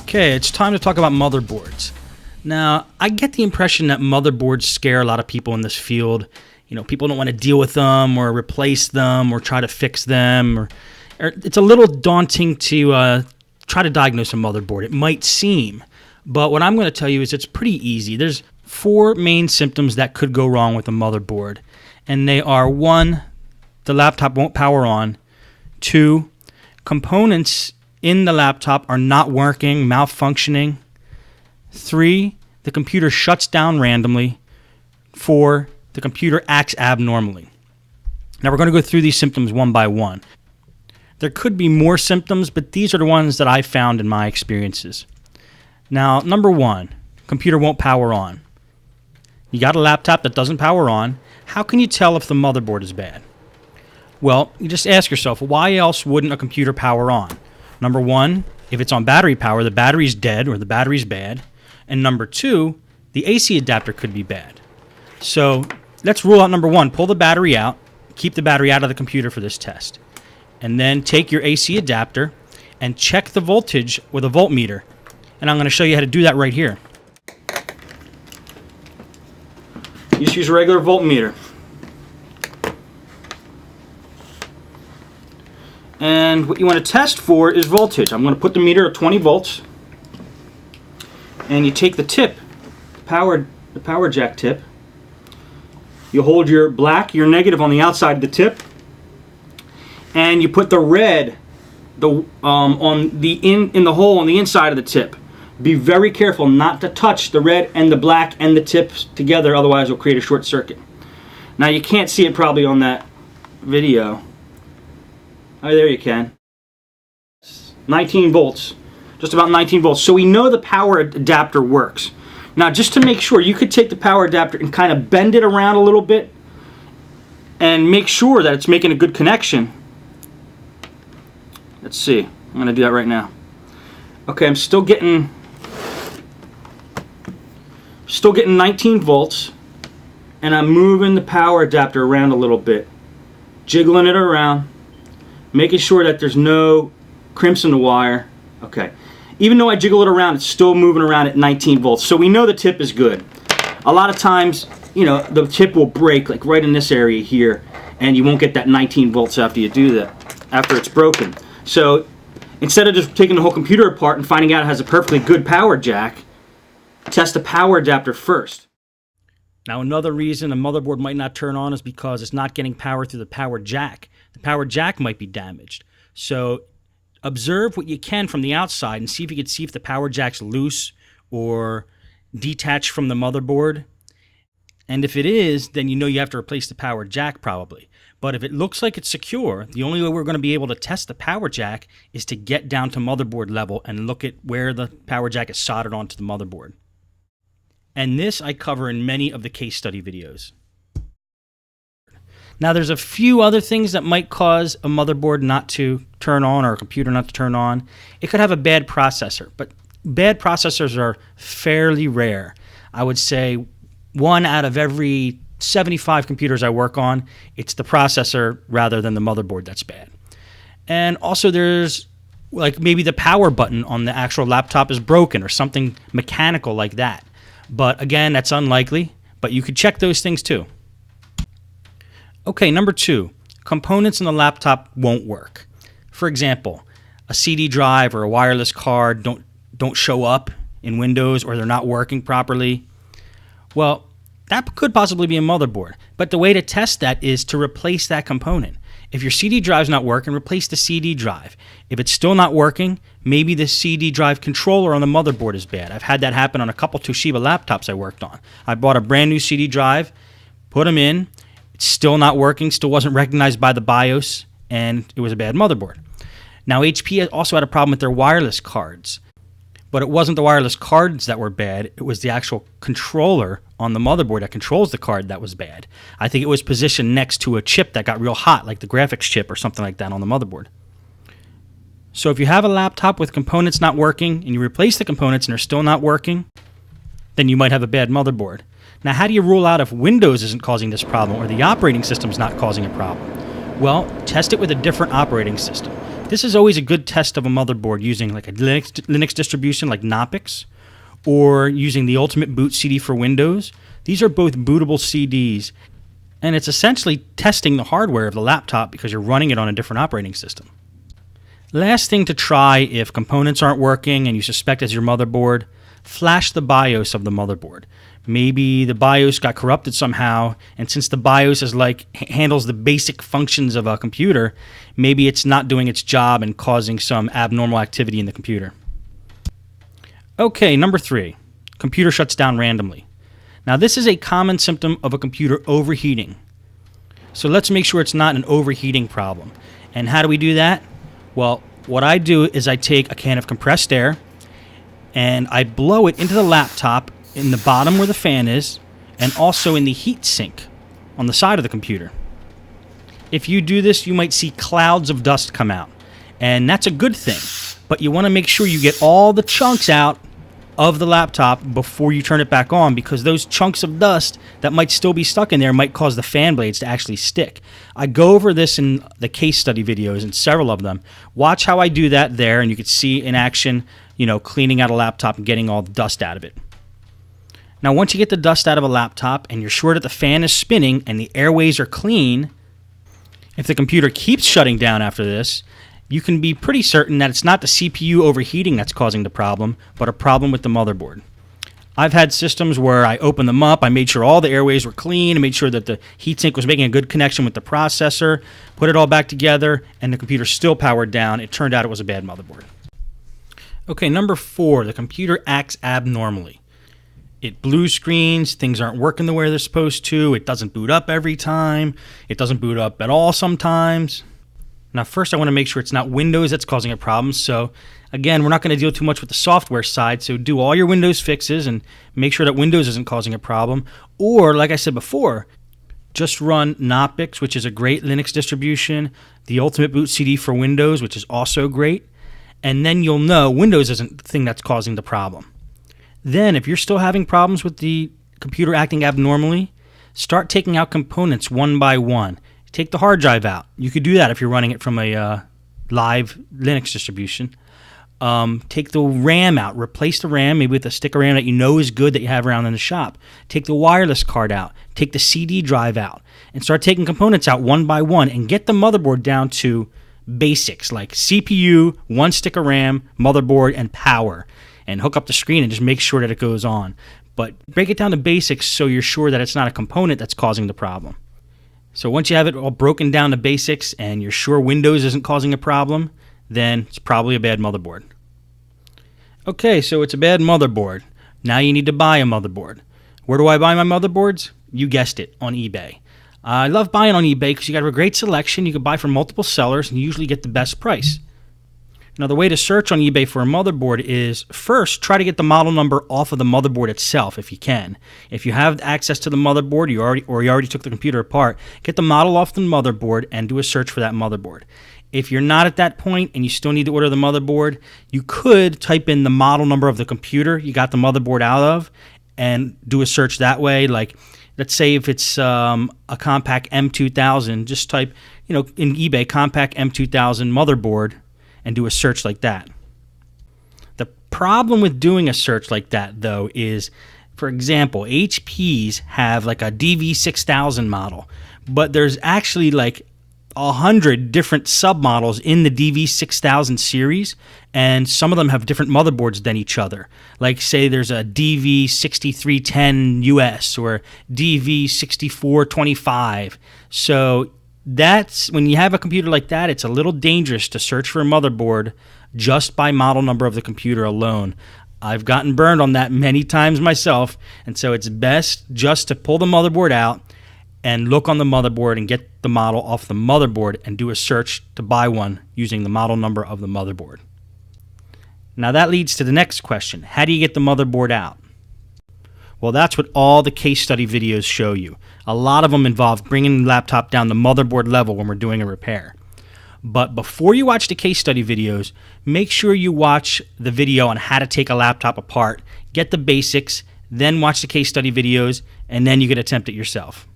Okay, it's time to talk about motherboards. Now, I get the impression that motherboards scare a lot of people in this field. You know, people don't want to deal with them or replace them or try to fix them. Or it's a little daunting to try to diagnose a motherboard. It might seem, but what I'm going to tell you is it's pretty easy. There's 4 main symptoms that could go wrong with a motherboard, and they are: 1, the laptop won't power on; 2, components in the laptop are not working, malfunctioning; 3, the computer shuts down randomly; 4, the computer acts abnormally. Now we're going to go through these symptoms one by one. There could be more symptoms, but these are the ones that I found in my experiences. Now, number 1, computer won't power on. You got a laptop that doesn't power on. How can you tell if the motherboard is bad? Well, you just ask yourself, why else wouldn't a computer power on? Number 1, if it's on battery power, the battery's dead or the battery's bad. And number 2, the AC adapter could be bad. So let's rule out number 1. Pull the battery out. Keep the battery out of the computer for this test. And then take your AC adapter and check the voltage with a voltmeter. And I'm going to show you how to do that right here. You just use a regular voltmeter. And what you want to test for is voltage. I'm going to put the meter at 20 volts. And you take the tip, the power jack tip. You hold your your negative on the outside of the tip. And you put the red in the hole on the inside of the tip. Be very careful not to touch the red and the black and the tips together, otherwise it'll create a short circuit. Now you can't see it probably on that video. Oh, there you can. 19 volts. Just about 19 volts. So we know the power adapter works. Now, just to make sure, you could take the power adapter and kind of bend it around a little bit and make sure that it's making a good connection. Let's see. I'm going to do that right now. Okay, I'm still getting 19 volts, and I'm moving the power adapter around a little bit, jiggling it around, making sure that there's no crimps in the wire. Okay. Even though I jiggle it around, it's still moving around at 19 volts. So we know the tip is good. A lot of times, you know, the tip will break, like right in this area here, and you won't get that 19 volts after you do that, after it's broken. So instead of just taking the whole computer apart and finding out it has a perfectly good power jack, test the power adapter first. Now, another reason a motherboard might not turn on is because it's not getting power through the power jack. The power jack might be damaged. So observe what you can from the outside and see if you can see if the power jack's loose or detached from the motherboard. And if it is, then you know you have to replace the power jack probably. But if it looks like it's secure, the only way we're going to be able to test the power jack is to get down to motherboard level and look at where the power jack is soldered onto the motherboard. And this I cover in many of the case study videos. Now, there's a few other things that might cause a motherboard not to turn on or a computer not to turn on. It could have a bad processor, but bad processors are fairly rare. I would say 1 out of every 75 computers I work on, it's the processor rather than the motherboard that's bad. And also there's like maybe the power button on the actual laptop is broken or something mechanical like that. But again, that's unlikely, but you could check those things too. Okay, number 2, components in the laptop won't work. For example, a CD drive or a wireless card don't show up in Windows, or they're not working properly. Well, that could possibly be a motherboard, but the way to test that is to replace that component. If your CD drive's not working, replace the CD drive. If it's still not working, maybe the CD drive controller on the motherboard is bad. I've had that happen on a couple Toshiba laptops I worked on. I bought a brand new CD drive, put them in, it's still not working, still wasn't recognized by the BIOS, and it was a bad motherboard. Now, HP also had a problem with their wireless cards, but it wasn't the wireless cards that were bad, it was the actual controller on the motherboard that controls the card that was bad. I think it was positioned next to a chip that got real hot, like the graphics chip or something like that on the motherboard. So if you have a laptop with components not working and you replace the components and they're still not working, then you might have a bad motherboard. Now, how do you rule out if Windows isn't causing this problem or the operating system's not causing a problem? Well, test it with a different operating system. This is always a good test of a motherboard using like a Linux distribution like Knoppix, or using the Ultimate Boot CD for Windows. These are both bootable CDs, and it's essentially testing the hardware of the laptop because you're running it on a different operating system. Last thing to try if components aren't working and you suspect it's your motherboard, flash the BIOS of the motherboard. Maybe the BIOS got corrupted somehow, and since the BIOS is handles the basic functions of a computer, maybe it's not doing its job and causing some abnormal activity in the computer. Okay, number 3, computer shuts down randomly. Now this is a common symptom of a computer overheating. So let's make sure it's not an overheating problem. And how do we do that? Well, what I do is I take a can of compressed air and I blow it into the laptop in the bottom where the fan is, and also in the heat sink on the side of the computer. If you do this, you might see clouds of dust come out, and that's a good thing, but you want to make sure you get all the chunks out of the laptop before you turn it back on, because those chunks of dust that might still be stuck in there might cause the fan blades to actually stick. I go over this in the case study videos, and several of them. Watch how I do that there, and you can see in action, cleaning out a laptop and getting all the dust out of it. Now, once you get the dust out of a laptop and you're sure that the fan is spinning and the airways are clean, if the computer keeps shutting down after this, you can be pretty certain that it's not the CPU overheating that's causing the problem, but a problem with the motherboard. I've had systems where I opened them up, I made sure all the airways were clean, I made sure that the heatsink was making a good connection with the processor, put it all back together, and the computer still powered down. It turned out it was a bad motherboard. Okay, number 4, the computer acts abnormally. It blue screens, things aren't working the way they're supposed to, it doesn't boot up every time, it doesn't boot up at all sometimes. Now first I want to make sure it's not Windows that's causing a problem, so again, we're not going to deal too much with the software side, so do all your Windows fixes and make sure that Windows isn't causing a problem. Or, like I said before, just run Knoppix, which is a great Linux distribution, the Ultimate Boot CD for Windows, which is also great, and then you'll know Windows isn't the thing that's causing the problem. Then, if you're still having problems with the computer acting abnormally, start taking out components one by one. Take the hard drive out. You could do that if you're running it from a live Linux distribution. Take the RAM out. Replace the RAM, maybe with a stick of RAM that you know is good that you have around in the shop. Take the wireless card out. Take the CD drive out. And start taking components out one by one and get the motherboard down to basics like CPU, one stick of RAM, motherboard, and power. And hook up the screen and just make sure that it goes on. But break it down to basics so you're sure that it's not a component that's causing the problem. So once you have it all broken down to basics and you're sure Windows isn't causing a problem, then it's probably a bad motherboard. Okay, so it's a bad motherboard. Now you need to buy a motherboard. Where do I buy my motherboards? You guessed it, on eBay. I love buying on eBay because you got a great selection. You can buy from multiple sellers and you usually get the best price. Now, the way to search on eBay for a motherboard is first try to get the model number off of the motherboard itself if you can. If you have access to the motherboard, you already took the computer apart, get the model off the motherboard and do a search for that motherboard. If you're not at that point and you still need to order the motherboard, you could type in the model number of the computer you got the motherboard out of and do a search that way. Like, let's say if it's a Compaq M2000, just type, in eBay, Compaq M2000 motherboard, and do a search like that. The problem with doing a search like that, though, is, for example, HPs have like a DV6000 model, but there's actually like 100 different submodels in the DV6000 series, and some of them have different motherboards than each other. Like, say there's a DV6310 US or DV6425. So that's when you have a computer like that, it's a little dangerous to search for a motherboard just by model number of the computer alone. I've gotten burned on that many times myself, and so it's best just to pull the motherboard out and look on the motherboard and get the model off the motherboard and do a search to buy one using the model number of the motherboard. Now that leads to the next question. How do you get the motherboard out? Well, that's what all the case study videos show you. A lot of them involve bringing the laptop down the motherboard level when we're doing a repair. But before you watch the case study videos, make sure you watch the video on how to take a laptop apart, get the basics, then watch the case study videos, and then you can attempt it yourself.